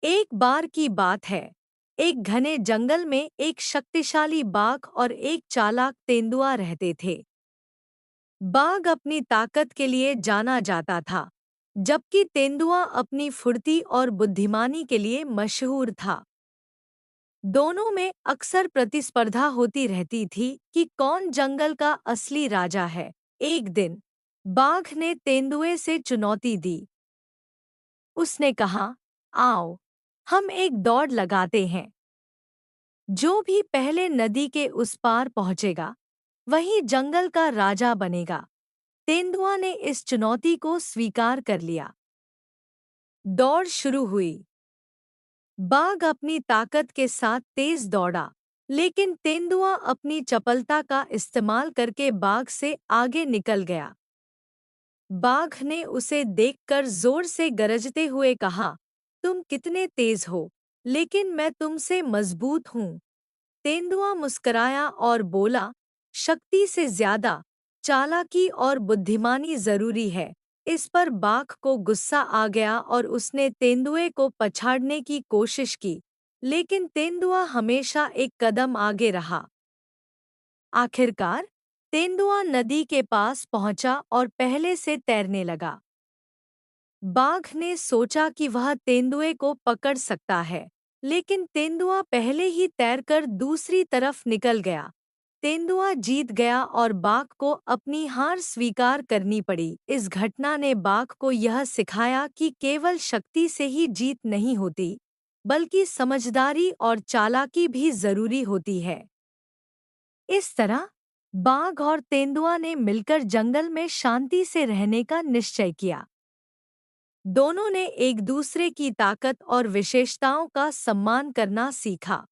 एक बार की बात है। एक घने जंगल में एक शक्तिशाली बाघ और एक चालाक तेंदुआ रहते थे। बाघ अपनी ताकत के लिए जाना जाता था, जबकि तेंदुआ अपनी फुर्ती और बुद्धिमानी के लिए मशहूर था। दोनों में अक्सर प्रतिस्पर्धा होती रहती थी कि कौन जंगल का असली राजा है। एक दिन बाघ ने तेंदुए से चुनौती दी। उसने कहा, आओ, हम एक दौड़ लगाते हैं। जो भी पहले नदी के उस पार पहुंचेगा, वही जंगल का राजा बनेगा। तेंदुआ ने इस चुनौती को स्वीकार कर लिया। दौड़ शुरू हुई। बाघ अपनी ताकत के साथ तेज दौड़ा, लेकिन तेंदुआ अपनी चपलता का इस्तेमाल करके बाघ से आगे निकल गया। बाघ ने उसे देखकर जोर से गरजते हुए कहा, तुम कितने तेज हो, लेकिन मैं तुमसे मजबूत हूँ। तेंदुआ मुस्कराया और बोला, शक्ति से ज्यादा चालाकी और बुद्धिमानी जरूरी है। इस पर बाघ को गुस्सा आ गया और उसने तेंदुए को पछाड़ने की कोशिश की, लेकिन तेंदुआ हमेशा एक कदम आगे रहा। आखिरकार तेंदुआ नदी के पास पहुंचा और पहले से तैरने लगा। बाघ ने सोचा कि वह तेंदुए को पकड़ सकता है, लेकिन तेंदुआ पहले ही तैरकर दूसरी तरफ निकल गया। तेंदुआ जीत गया और बाघ को अपनी हार स्वीकार करनी पड़ी। इस घटना ने बाघ को यह सिखाया कि केवल शक्ति से ही जीत नहीं होती, बल्कि समझदारी और चालाकी भी जरूरी होती है। इस तरह बाघ और तेंदुआ ने मिलकर जंगल में शांति से रहने का निश्चय किया। दोनों ने एक दूसरे की ताकत और विशेषताओं का सम्मान करना सीखा।